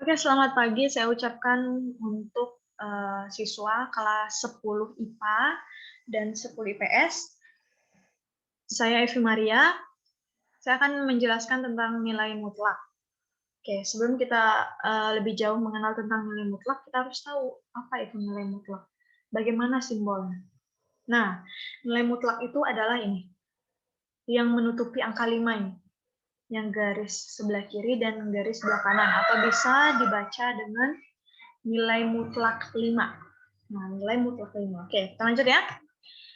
Oke, selamat pagi saya ucapkan untuk, siswa kelas 10 IPA dan 10 IPS. Saya Evi Maria, saya akan menjelaskan tentang nilai mutlak. Oke, sebelum kita, lebih jauh mengenal tentang nilai mutlak, kita harus tahu apa itu nilai mutlak, bagaimana simbolnya. Nah, nilai mutlak itu adalah ini, yang menutupi angka 5 ini, yang garis sebelah kiri dan garis sebelah kanan, atau bisa dibaca dengan nilai mutlak 5. Nah, nilai mutlak 5. Oke, kita lanjut ya.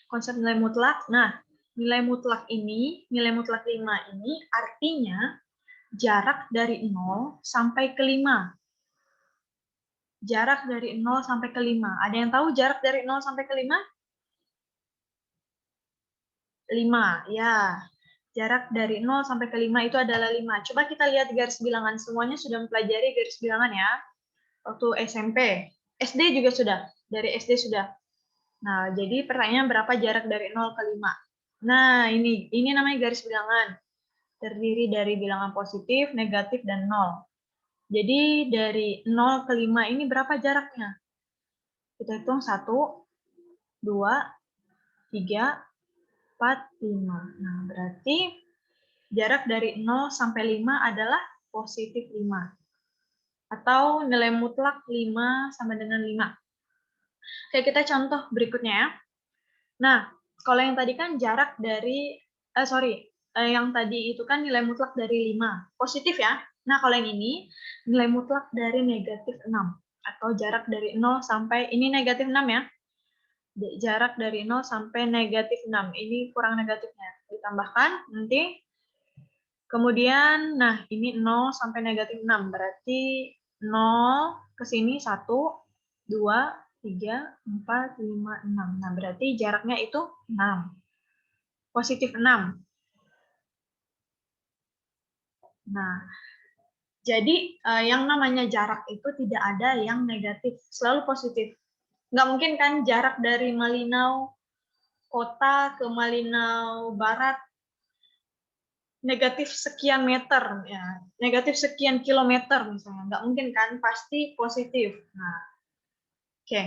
Konsep nilai mutlak. Nah, nilai mutlak 5 ini artinya jarak dari 0 sampai ke 5. Jarak dari 0 sampai ke 5. Ada yang tahu jarak dari 0 sampai ke 5? 5, ya. Jarak dari 0 sampai ke 5 itu adalah 5. Coba kita lihat garis bilangan. Semuanya sudah mempelajari garis bilangan ya. Waktu SMP. SD juga sudah. Dari SD sudah. Nah, jadi pertanyaan berapa jarak dari 0 ke 5? Nah, ini namanya garis bilangan. Terdiri dari bilangan positif, negatif, dan 0. Jadi dari 0 ke 5 ini berapa jaraknya? Kita hitung 1, 2, 3, 4, 5. Nah, berarti jarak dari 0 sampai 5 adalah positif 5. Atau nilai mutlak 5 sama dengan 5. Oke, kita contoh berikutnya ya. Nah, kalau yang tadi kan jarak dari, yang tadi itu kan nilai mutlak dari 5, positif ya. Nah, kalau yang ini, nilai mutlak dari negatif 6, atau jarak dari 0 sampai, ini negatif 6 ya, jarak dari 0 sampai negatif 6, ini kurang negatifnya, ditambahkan nanti, kemudian, nah ini 0 sampai negatif 6, berarti 0 ke sini 1, 2, 3, 4, 5, 6. Nah, berarti jaraknya itu 6. Positif 6. Nah, jadi yang namanya jarak itu tidak ada yang negatif, selalu positif. Nggak mungkin kan jarak dari Malinau kota ke Malinau Barat negatif sekian meter, ya, negatif sekian kilometer misalnya. Nggak mungkin kan, pasti positif. Nah, oke.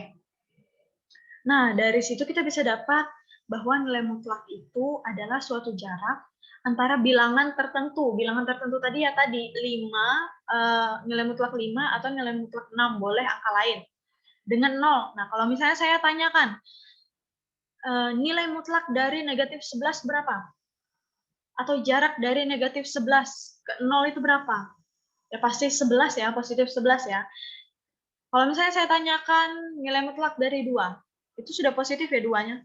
Nah, dari situ kita bisa dapat bahwa nilai mutlak itu adalah suatu jarak antara bilangan tertentu. Bilangan tertentu tadi ya tadi 5, nilai mutlak 5 atau nilai mutlak 6, boleh angka lain. Dengan 0. Nah, kalau misalnya saya tanyakan, nilai mutlak dari negatif 11 berapa? Atau jarak dari negatif 11 ke 0 itu berapa? Ya pasti 11 ya, positif 11 ya. Kalau misalnya saya tanyakan nilai mutlak dari 2, itu sudah positif ya 2-nya?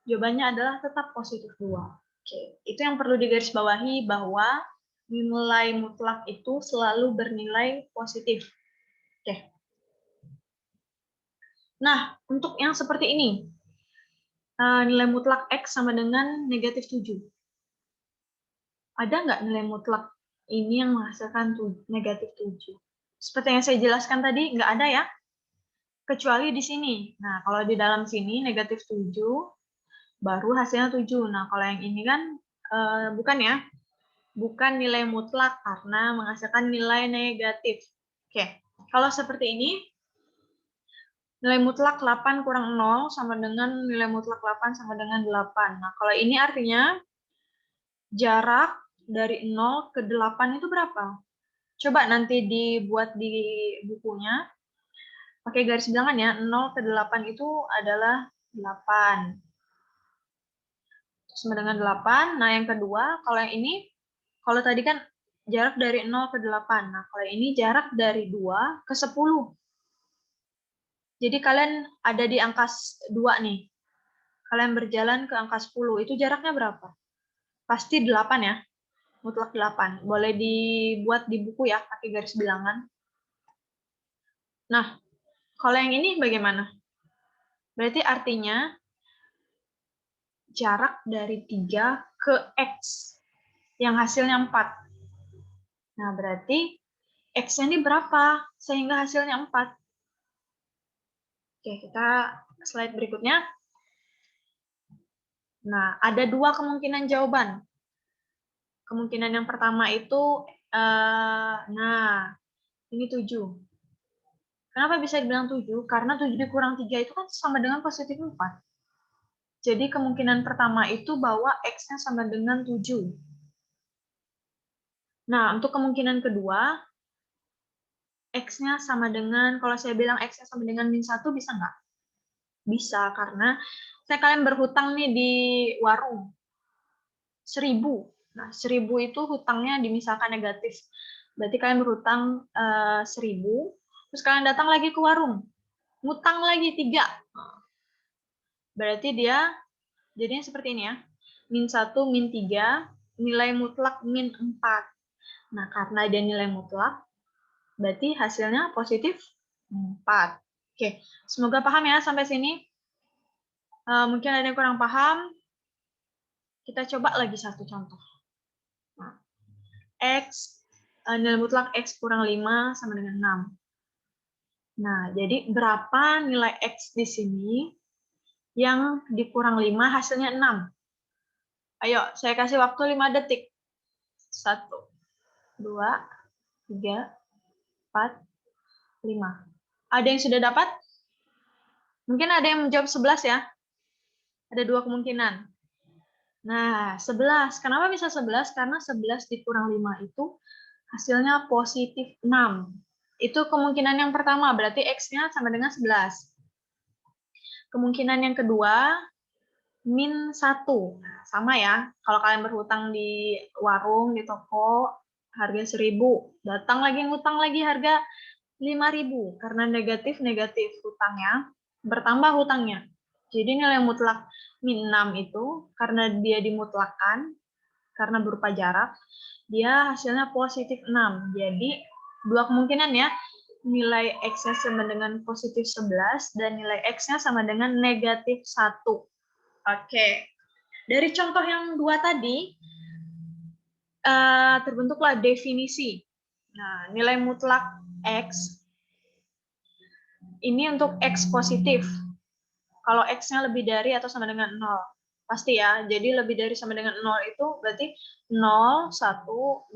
Jawabannya adalah tetap positif 2. Oke, itu yang perlu digarisbawahi bahwa nilai mutlak itu selalu bernilai positif. Oke. Nah, untuk yang seperti ini, nilai mutlak X sama dengan negatif 7. Ada nggak nilai mutlak ini yang menghasilkan negatif 7? Seperti yang saya jelaskan tadi, nggak ada ya? Kecuali di sini. Nah, kalau di dalam sini negatif 7, baru hasilnya 7. Nah, kalau yang ini kan bukan ya, bukan nilai mutlak karena menghasilkan nilai negatif. Oke, kalau seperti ini, nilai mutlak 8 kurang 0 sama dengan nilai mutlak 8 sama dengan 8. Nah, kalau ini artinya jarak dari 0 ke 8 itu berapa? Coba nanti dibuat di bukunya, pakai garis bilangan ya, 0 ke 8 itu adalah 8. Sama dengan 8. Nah, yang kedua, kalau yang ini, kalau tadi kan jarak dari 0 ke 8. Nah, kalau ini jarak dari 2 ke 10. Jadi kalian ada di angka 2 nih. Kalian berjalan ke angka 10. Itu jaraknya berapa? Pasti 8 ya. Mutlak 8. Boleh dibuat di buku ya, pakai garis bilangan. Nah, kalau yang ini bagaimana? Berarti artinya jarak dari 3 ke X. Yang hasilnya 4. Nah, berarti X-nya ini berapa sehingga hasilnya 4? Oke, kita slide berikutnya. Nah, ada 2 kemungkinan jawaban. Kemungkinan yang pertama itu, nah, ini 7. Kenapa bisa dibilang 7? Karena 7 dikurang 3 itu kan sama dengan positif 4. Jadi kemungkinan pertama itu bahwa X-nya sama dengan 7. Nah, untuk kemungkinan kedua, X-nya sama dengan, kalau saya bilang X-nya sama dengan min 1, bisa nggak? Bisa, karena saya kalian berhutang nih di warung. 1.000. Nah, 1.000 itu hutangnya dimisalkan negatif. Berarti kalian berhutang 1.000, terus kalian datang lagi ke warung. Ngutang lagi 3. Berarti dia jadinya seperti ini ya. Min 1, min 3, nilai mutlak min 4. Nah, karena dia nilai mutlak, berarti hasilnya positif 4. Oke, semoga paham ya sampai sini. Mungkin ada yang kurang paham. Kita coba lagi satu contoh. Nah, X, nilai mutlak X kurang 5 sama dengan 6. Nah, jadi berapa nilai X di sini yang dikurang 5 hasilnya 6? Ayo, saya kasih waktu 5 detik. 1, 2, 3, 4, 5. Ada yang sudah dapat? Mungkin ada yang menjawab 11 ya. Ada 2 kemungkinan. Nah, 11. Kenapa bisa 11? Karena 11 dikurang 5 itu hasilnya positif 6. Itu kemungkinan yang pertama, berarti X-nya sama dengan 11. Kemungkinan yang kedua, min 1. Sama ya, kalau kalian berhutang di warung, di toko, harga 1.000. Datang lagi, ngutang lagi harga 5.000. Karena negatif-negatif hutangnya, bertambah hutangnya. Jadi nilai mutlak min 6 itu, karena dia dimutlakkan, karena berupa jarak, dia hasilnya positif 6. Jadi, dua kemungkinan ya, nilai X-nya sama dengan positif 11, dan nilai X-nya sama dengan negatif 1. Oke. Dari contoh yang dua tadi, terbentuklah definisi. Nah, nilai mutlak X, ini untuk X positif. Kalau X-nya lebih dari atau sama dengan 0. Pasti ya, jadi lebih dari sama dengan 0 itu berarti 0, 1, 2,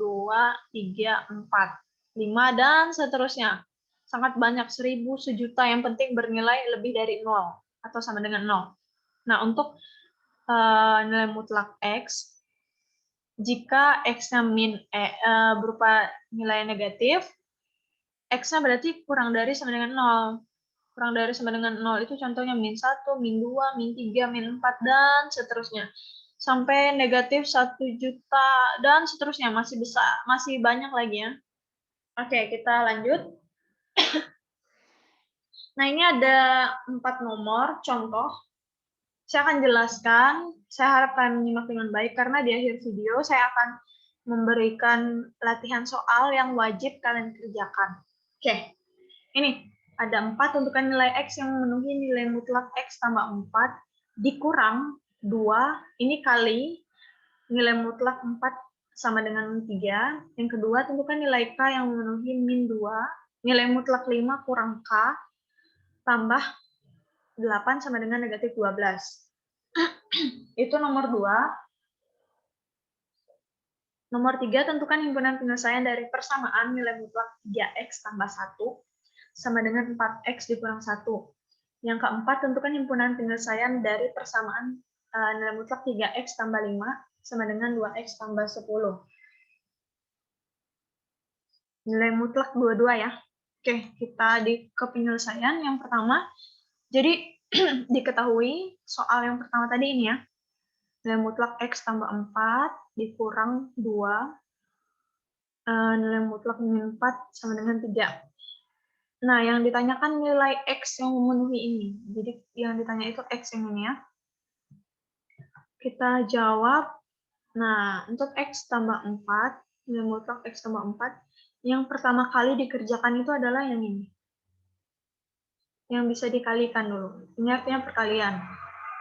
3, 4, 5, dan seterusnya. Sangat banyak, 1.000, sejuta, yang penting bernilai lebih dari 0 atau sama dengan 0. Nah, untuk nilai mutlak X, jika X-nya berupa nilai negatif, X-nya berarti kurang dari sama dengan 0. Kurang dari sama dengan 0 itu contohnya min 1, min 2, min 3, min 4, dan seterusnya. Sampai negatif 1 juta, dan seterusnya. Masih besar, masih banyak lagi ya. Oke, kita lanjut. Nah, ini ada 4 nomor contoh. Saya akan jelaskan, saya harap kalian menyimak dengan baik, karena di akhir video saya akan memberikan latihan soal yang wajib kalian kerjakan. Oke, ini ada 4, tentukan nilai X yang memenuhi nilai mutlak X tambah 4, dikurang 2, ini kali nilai mutlak 4 sama dengan 3. Yang kedua, tentukan nilai K yang memenuhi min 2, nilai mutlak 5 kurang K, tambah 8 sama dengan negatif 12. Itu nomor 2. Nomor 3, tentukan himpunan penyelesaian dari persamaan nilai mutlak 3X tambah 1 sama dengan 4X dikurang 1. Yang keempat, tentukan himpunan penyelesaian dari persamaan nilai mutlak 3X tambah 5 sama dengan 2X tambah 10. Nilai mutlak dua-dua ya. Oke, kita ke penyelesaian. Yang pertama, jadi diketahui soal yang pertama tadi ini ya. Nilai mutlak X tambah 4 dikurang 2, nilai mutlak min 4 sama dengan 3. Nah, yang ditanyakan nilai X yang memenuhi ini. Jadi yang ditanya itu X yang ini ya. Kita jawab. Nah, untuk X tambah 4, nilai mutlak X tambah 4, yang pertama kali dikerjakan itu adalah yang ini. Yang bisa dikalikan dulu. Ini artinya perkalian.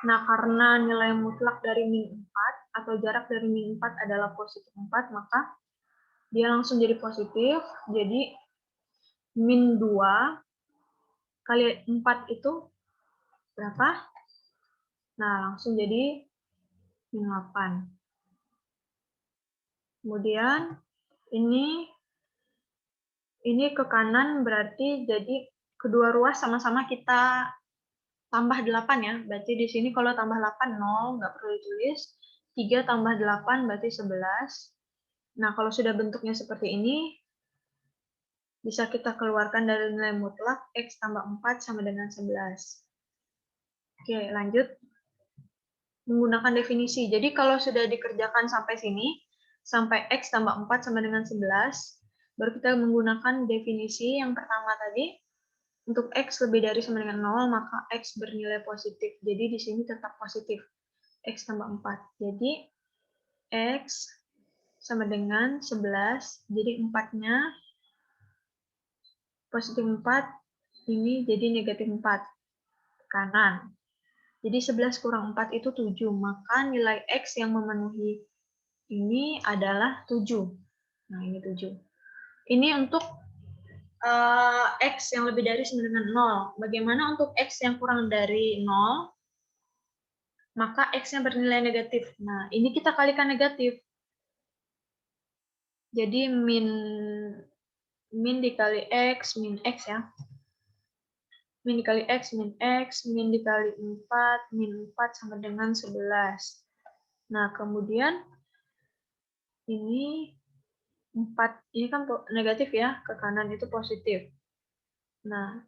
Nah, karena nilai mutlak dari min 4 atau jarak dari min 4 adalah positif 4, maka dia langsung jadi positif. Jadi min 2 kali 4 itu berapa? Nah, langsung jadi min 8. Kemudian ini ke kanan berarti jadi kedua ruas sama-sama kita tambah 8 ya. Berarti di sini kalau tambah 8, 0, nggak perlu ditulis. 3 tambah 8 berarti 11. Nah, kalau sudah bentuknya seperti ini, bisa kita keluarkan dari nilai mutlak X tambah 4 sama dengan 11. Oke, lanjut. Menggunakan definisi. Jadi kalau sudah dikerjakan sampai sini, sampai X tambah 4 sama dengan 11, baru kita menggunakan definisi yang pertama tadi. Untuk X lebih dari sama dengan 0, maka X bernilai positif. Jadi di sini tetap positif. X tambah 4. Jadi X sama dengan 11. Jadi 4-nya positif 4. Ini jadi negatif 4. Kanan. Jadi 11 kurang 4 itu 7. Maka nilai X yang memenuhi ini adalah 7. Nah, ini 7. Ini untuk X yang lebih dari sama dengan 0. Bagaimana untuk X yang kurang dari 0? Maka X-nya bernilai negatif. Nah, ini kita kalikan negatif. Jadi min dikali X, min X ya. Min dikali X, min dikali 4, min 4 sama dengan 11. Nah, kemudian ini 4, ini kan negatif ya, ke kanan itu positif. Nah,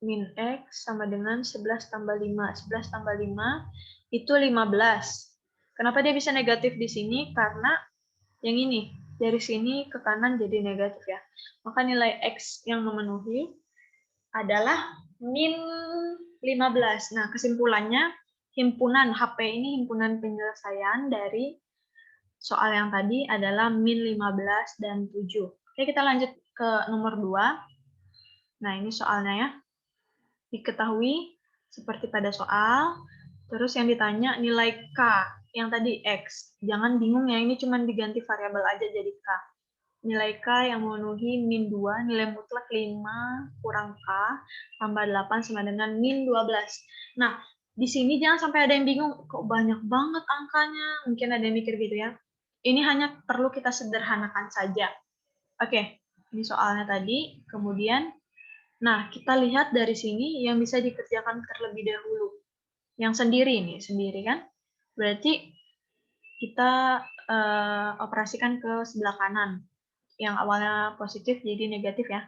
min X sama dengan 11 tambah 5. 11 tambah 5 itu 15. Kenapa dia bisa negatif di sini? Karena yang ini, dari sini ke kanan jadi negatif ya. Maka nilai X yang memenuhi adalah min 15. Nah, kesimpulannya, himpunan HP ini himpunan penyelesaian dari soal yang tadi adalah min 15 dan 7. Oke, kita lanjut ke nomor 2. Nah, ini soalnya ya. Diketahui seperti pada soal, terus yang ditanya nilai K, yang tadi X. Jangan bingung ya, ini cuma diganti variabel aja jadi K. Nilai K yang memenuhi min 2, nilai mutlak 5 kurang K, tambah 8 sama dengan min 12. Nah, di sini jangan sampai ada yang bingung, kok banyak banget angkanya? Mungkin ada yang mikir gitu ya. Ini hanya perlu kita sederhanakan saja. Oke, ini soalnya tadi. Kemudian, nah kita lihat dari sini yang bisa dikerjakan terlebih dahulu. Yang sendiri nih, sendiri kan? Berarti kita operasikan ke sebelah kanan. Yang awalnya positif jadi negatif ya.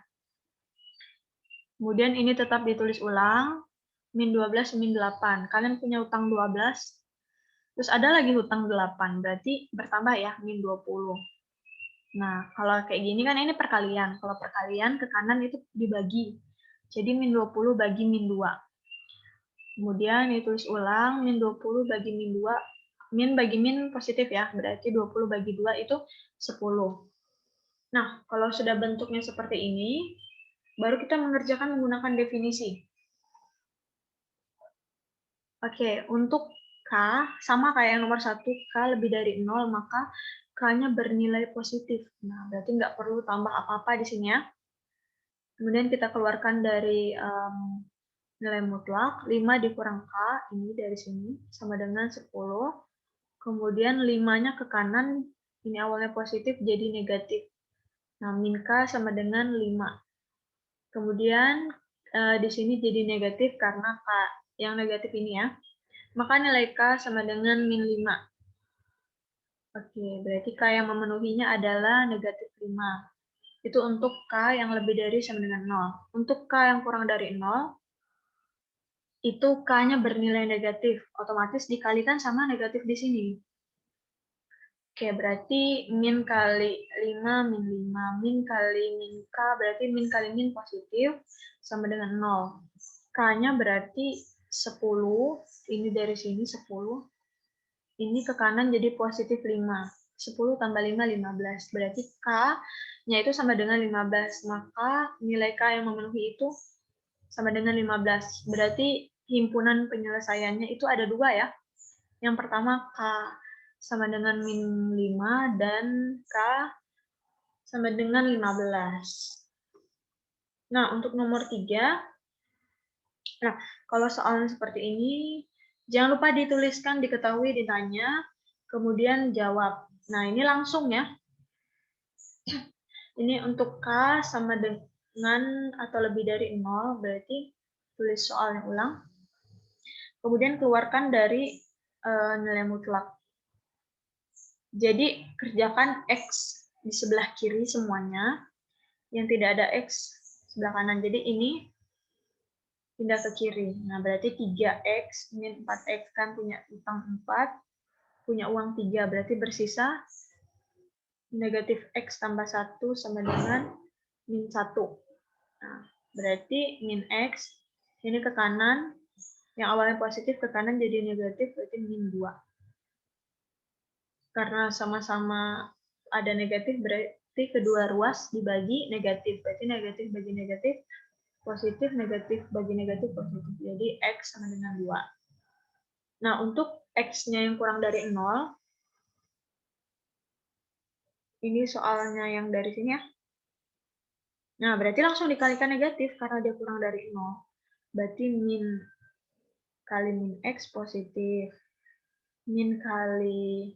Kemudian ini tetap ditulis ulang, min 12, min 8. Kalian punya hutang 12, terus ada lagi hutang 8, berarti bertambah ya, min 20. Nah, kalau kayak gini kan ini perkalian. Kalau perkalian ke kanan itu dibagi. Jadi min 20 bagi min 2. Kemudian ditulis ulang, min 20 bagi min 2. Min bagi min positif ya, berarti 20 bagi 2 itu 10. Nah, kalau sudah bentuknya seperti ini, baru kita mengerjakan menggunakan definisi. Oke, untuk K, sama kayak yang nomor 1, K lebih dari 0, maka K-nya bernilai positif. Nah, berarti nggak perlu tambah apa-apa di sini ya. Kemudian kita keluarkan dari nilai mutlak, 5 dikurang K, ini dari sini, sama dengan 10. Kemudian 5-nya ke kanan, ini awalnya positif, jadi negatif. Nah, min K sama dengan 5. Kemudian di sini jadi negatif karena K yang negatif ini ya. Maka nilai K sama dengan min 5. Oke, berarti K yang memenuhinya adalah negatif 5. Itu untuk K yang lebih dari sama dengan 0. Untuk K yang kurang dari 0, itu K-nya bernilai negatif. Otomatis dikalikan sama negatif di sini. Oke, berarti min kali 5, min 5. Min kali min K, berarti min kali min positif, sama dengan 0. K-nya berarti 10. Ini dari sini 10. Ini ke kanan jadi positif 5. 10 tambah 5, 15. Berarti K-nya itu sama dengan 15. Maka nilai K yang memenuhi itu sama dengan 15. Berarti himpunan penyelesaiannya itu ada 2 ya. Yang pertama K sama dengan min 5 dan K sama dengan 15. Nah, untuk nomor 3, nah, kalau soalnya seperti ini, jangan lupa dituliskan, diketahui, ditanya, kemudian jawab. Nah, ini langsung ya. Ini untuk K sama dengan dengan atau lebih dari 0, berarti tulis soalnya ulang. Kemudian keluarkan dari nilai mutlak. Jadi kerjakan X di sebelah kiri semuanya, yang tidak ada X sebelah kanan. Jadi ini pindah ke kiri. Nah, berarti 3X min 4X kan punya utang 4, punya uang 3, berarti bersisa negatif X tambah 1 sama dengan min 1. Nah, berarti min X, ini ke kanan, yang awalnya positif ke kanan jadi negatif, berarti min 2. Karena sama-sama ada negatif, berarti kedua ruas dibagi negatif. Berarti negatif bagi negatif, positif, negatif bagi negatif, positif. Jadi X sama dengan 2. Nah, untuk X-nya yang kurang dari 0, ini soalnya yang dari sini ya. Nah, berarti langsung dikalikan negatif karena dia kurang dari 0. Berarti min kali min X positif. Min kali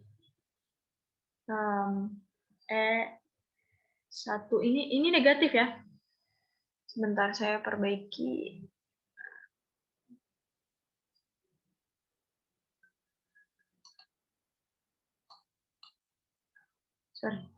E1 ini negatif ya. Sebentar saya perbaiki. Sorry.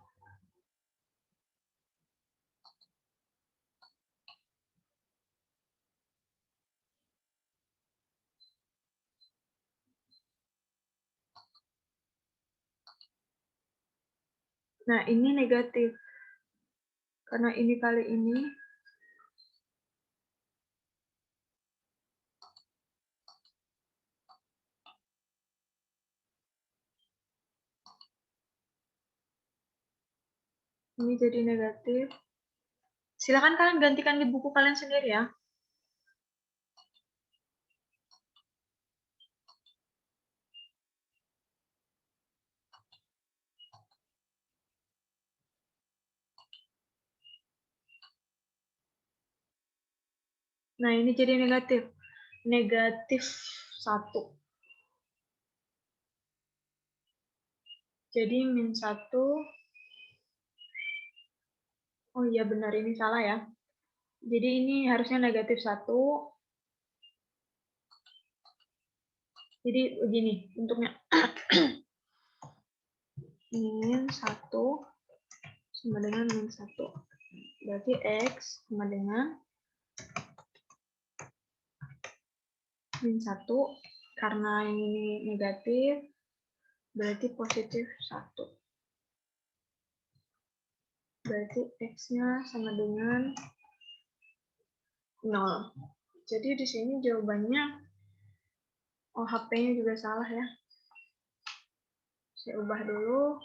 Nah, ini negatif. Karena ini kali ini. Ini jadi negatif. Silakan kalian gantikan di buku kalian sendiri ya. Nah, ini jadi negatif. Negatif 1. Jadi min 1. Oh iya benar, ini salah ya. Jadi ini harusnya negatif 1. Jadi begini bentuknya. Min 1 sama dengan min 1. Berarti X sama dengan min 1. Karena yang ini negatif, berarti positif 1. Berarti X-nya sama dengan 0. Jadi di sini jawabannya, oh HP-nya juga salah ya. Saya ubah dulu.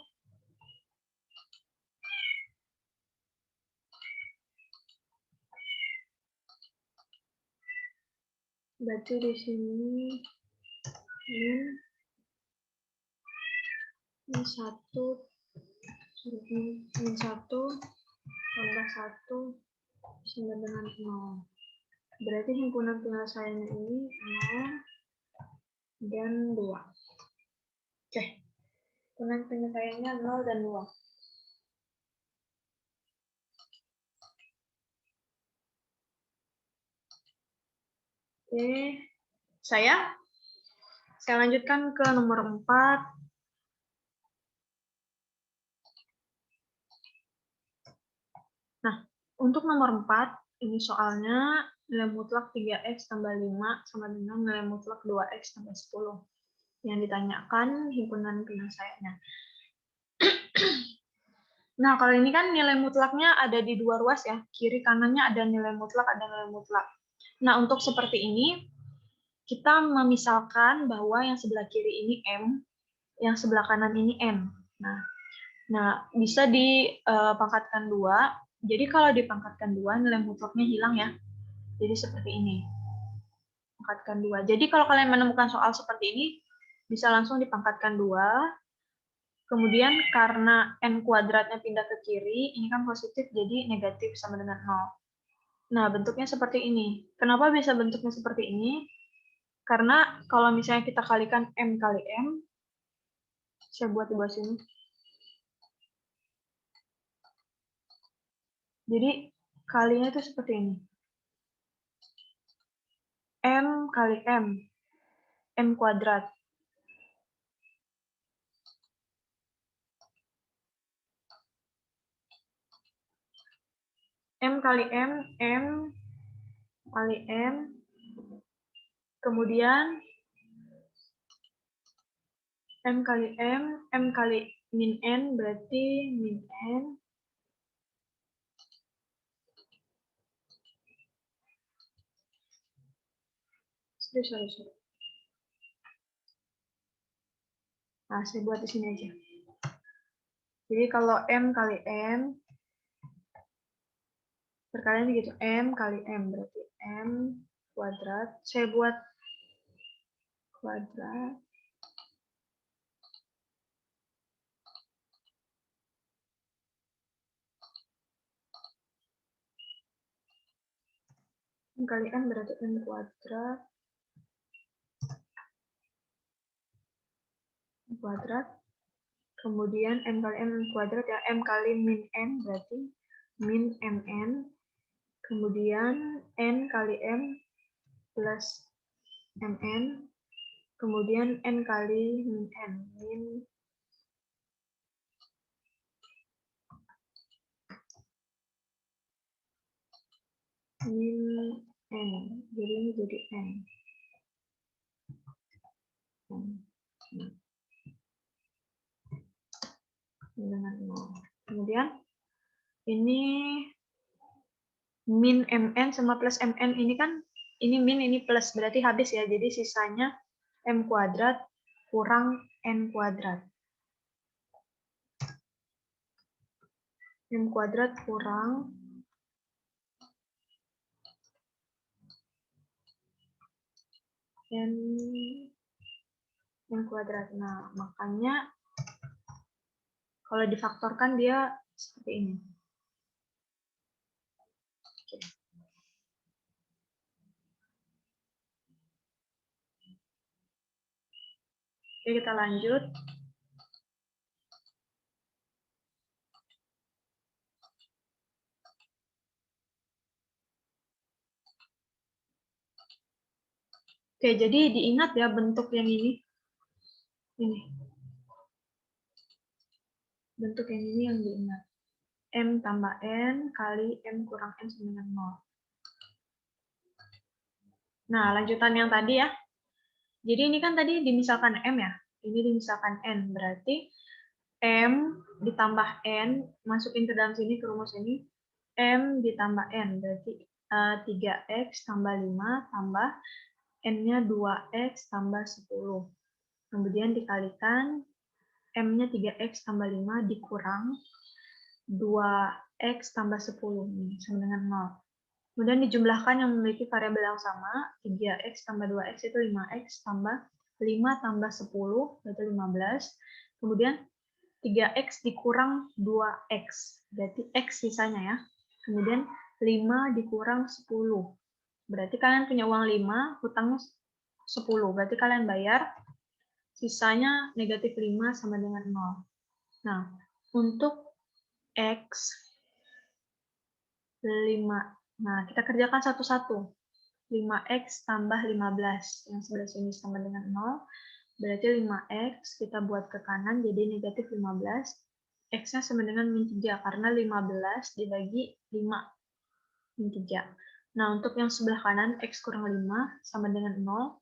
Berarti di sini min 1 tambah 1 sama dengan 0. Berarti himpunan penyelesaiannya ini 0 dan 2. Oke. Himpunan penyelesaiannya 0 dan 2. Oke. Saya lanjutkan ke nomor 4. Nah, untuk nomor 4, ini soalnya nilai mutlak 3X tambah 5 sama dengan nilai mutlak 2X tambah 10. Yang ditanyakan himpunan penyelesaiannya. Nah, kalau ini kan nilai mutlaknya ada di dua ruas ya. Kiri kanannya ada nilai mutlak, ada nilai mutlak. Nah, untuk seperti ini, kita memisalkan bahwa yang sebelah kiri ini M, yang sebelah kanan ini N. Nah, bisa dipangkatkan 2. Jadi kalau dipangkatkan 2, nilai mutlaknya hilang ya. Jadi seperti ini. Pangkatkan 2. Jadi kalau kalian menemukan soal seperti ini, bisa langsung dipangkatkan 2. Kemudian karena N kuadratnya pindah ke kiri, ini kan positif, jadi negatif sama dengan 0. Nah, bentuknya seperti ini. Kenapa bisa bentuknya seperti ini? Karena kalau misalnya kita kalikan M kali M, saya buat di bawah sini. Jadi Kalinya itu seperti ini. M kali M kuadrat. M kali M kali M, kemudian M kali min N, berarti min N, sorry. Nah, saya buat di sini aja. Jadi kalau M kali M, perkalian gitu, M kali M, berarti M kuadrat. Saya buat kuadrat. M kali M berarti M kuadrat. Kuadrat. Kemudian M kali M kuadrat ya, M kali min N berarti min MN. Kemudian N kali M plus MN. Kemudian N kali min N. Min N. Jadi ini jadi N. Dengan 0. Kemudian ini min MN sama plus MN ini kan ini min ini plus berarti habis ya. Jadi sisanya M kuadrat kurang N kuadrat. M kuadrat kurang N kuadrat. Nah, makanya kalau difaktorkan dia seperti ini. Oke, kita lanjut. Oke, jadi diingat ya bentuk yang ini. Ini. Bentuk yang ini yang diingat. M tambah N kali M kurang N sama dengan 0. Nah, lanjutan yang tadi ya. Jadi ini kan tadi dimisalkan M ya. Ini dimisalkan N. Berarti M ditambah N, masukin ke dalam sini, ke rumus ini. M ditambah N. Berarti 3X tambah 5 tambah N-nya 2X tambah 10. Kemudian dikalikan M-nya 3X tambah 5 dikurang 2X tambah 10 sama dengan 0. Kemudian dijumlahkan yang memiliki variabel yang sama, 3X tambah 2X itu 5X tambah 5 tambah 10, berarti 15. Kemudian 3X dikurang 2X, berarti X sisanya ya. Kemudian 5 dikurang 10. Berarti kalian punya uang 5, hutangnya 10. Berarti kalian bayar, sisanya negatif 5 sama dengan 0. Nah, untuk X 5. Nah, kita kerjakan satu-satu. 5X tambah 15. Yang sebelah sini sama dengan 0. Berarti 5X kita buat ke kanan jadi negatif 15. X-nya sama dengan min 3 karena 15 dibagi 5 min 3. Nah, untuk yang sebelah kanan X kurang 5 sama dengan 0.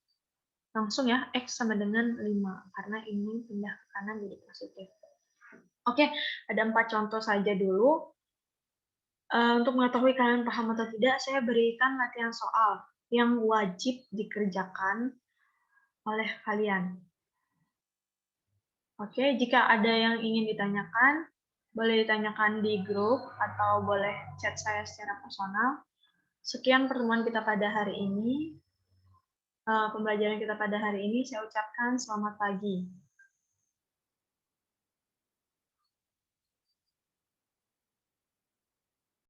Langsung ya, X sama dengan 5 karena ini pindah ke kanan jadi positif. Oke, ada 4 contoh saja dulu. Untuk mengetahui kalian paham atau tidak, saya berikan latihan soal yang wajib dikerjakan oleh kalian. Oke, jika ada yang ingin ditanyakan, boleh ditanyakan di grup atau boleh chat saya secara personal. Sekian pertemuan kita pada hari ini. Pembelajaran kita pada hari ini, saya ucapkan selamat pagi.